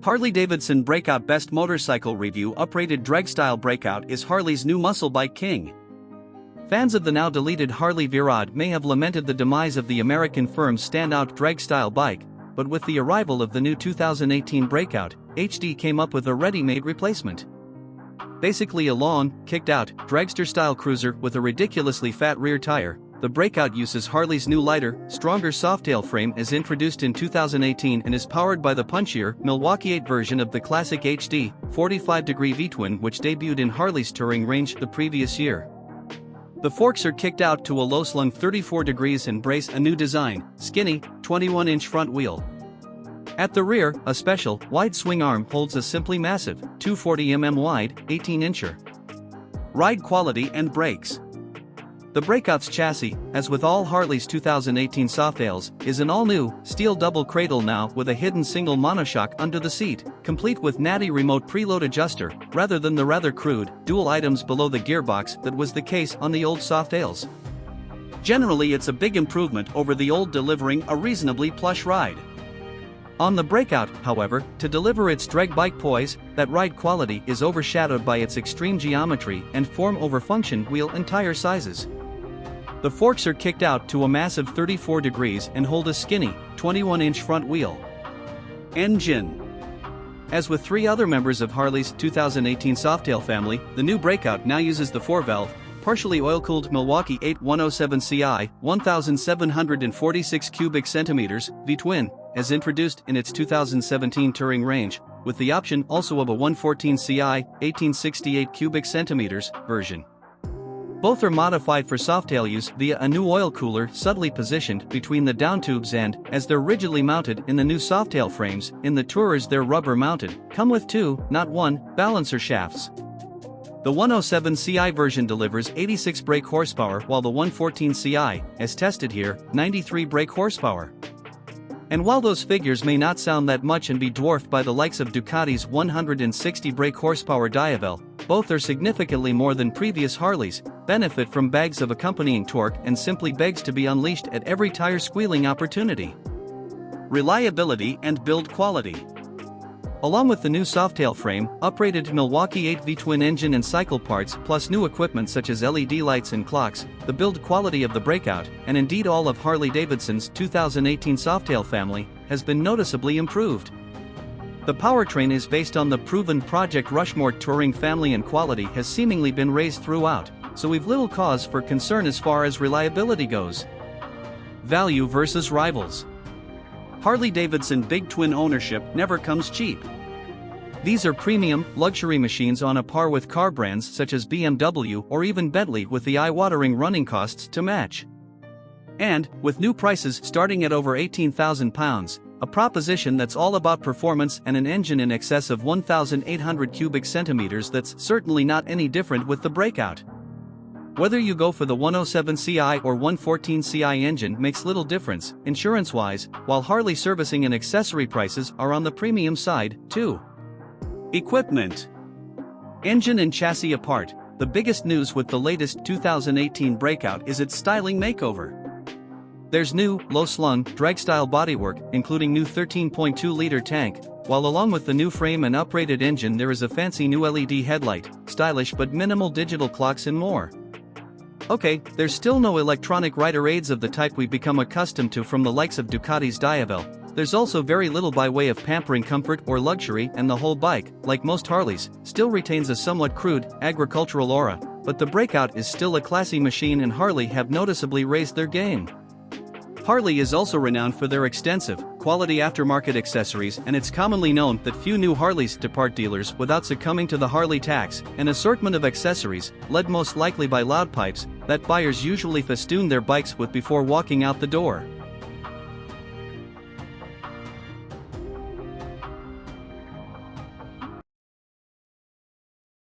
Harley-Davidson Breakout Best Motorcycle Review. Uprated drag-style Breakout is Harley's new muscle bike king. Fans of the now deleted Harley Virod may have lamented the demise of the American firm's standout drag-style bike, but with the arrival of the new 2018 Breakout, HD came up with a ready-made replacement. Basically a long, kicked-out, dragster-style cruiser with a ridiculously fat rear tire, the Breakout uses Harley's new lighter, stronger softtail frame as introduced in 2018 and is powered by the punchier Milwaukee 8 version of the classic HD 45-degree V-twin which debuted in Harley's touring range the previous year. The forks are kicked out to a low-slung 34 degrees and brace a new design, skinny, 21-inch front wheel. At the rear, a special, wide swing arm holds a simply massive, 240mm wide, 18-incher. Ride quality and brakes. The Breakout's chassis, as with all Harley's 2018 softails, is an all-new, steel double cradle now with a hidden single monoshock under the seat, complete with natty remote preload adjuster, rather than the rather crude, dual items below the gearbox that was the case on the old softails. Generally it's a big improvement over the old, delivering a reasonably plush ride. On the Breakout, however, to deliver its drag bike poise, that ride quality is overshadowed by its extreme geometry and form over function wheel and tire sizes. The forks are kicked out to a massive 34 degrees and hold a skinny, 21-inch front wheel. Engine. As with three other members of Harley's 2018 softail family, the new Breakout now uses the 4-valve, partially oil-cooled Milwaukee 8 107 CI 1,746 cubic centimeters V-twin, as introduced in its 2017 touring range, with the option also of a 114 CI 1868 cubic centimeters version. Both are modified for softail use via a new oil cooler subtly positioned between the down tubes and, as they're rigidly mounted in the new softail frames, in the Tourers they're rubber mounted, come with two, not one, balancer shafts. The 107 CI version delivers 86 brake horsepower while the 114 CI, as tested here, 93 brake horsepower. And while those figures may not sound that much and be dwarfed by the likes of Ducati's 160 brake horsepower Diavel, both are significantly more than previous Harleys, benefit from bags of accompanying torque and simply begs to be unleashed at every tire squealing opportunity. Reliability and build quality. Along with the new softail frame, uprated Milwaukee 8 V-twin engine and cycle parts plus new equipment such as LED lights and clocks, the build quality of the Breakout, and indeed all of Harley-Davidson's 2018 softail family, has been noticeably improved. The powertrain is based on the proven Project Rushmore touring family and quality has seemingly been raised throughout, so we've little cause for concern as far as reliability goes. Value versus rivals. Harley-Davidson big twin ownership never comes cheap. These are premium, luxury machines on a par with car brands such as BMW or even Bentley with the eye-watering running costs to match. And, with new prices starting at over £18,000, a proposition that's all about performance and an engine in excess of 1,800 cubic centimeters that's certainly not any different with the Breakout. Whether you go for the 107 CI or 114 CI engine makes little difference, insurance-wise, while Harley servicing and accessory prices are on the premium side, too. Equipment. Engine and chassis apart, the biggest news with the latest 2018 Breakout is its styling makeover. There's new, low-slung, drag-style bodywork, including new 13.2-liter tank, while along with the new frame and uprated engine there is a fancy new LED headlight, stylish but minimal digital clocks and more. Okay, there's still no electronic rider aids of the type we've become accustomed to from the likes of Ducati's Diavel. There's also very little by way of pampering comfort or luxury, and the whole bike, like most Harleys, still retains a somewhat crude, agricultural aura, but the Breakout is still a classy machine and Harley have noticeably raised their game. Harley is also renowned for their extensive, quality aftermarket accessories, and it's commonly known that few new Harleys depart dealers without succumbing to the Harley tax, an assortment of accessories, led most likely by loud pipes, that buyers usually festoon their bikes with before walking out the door.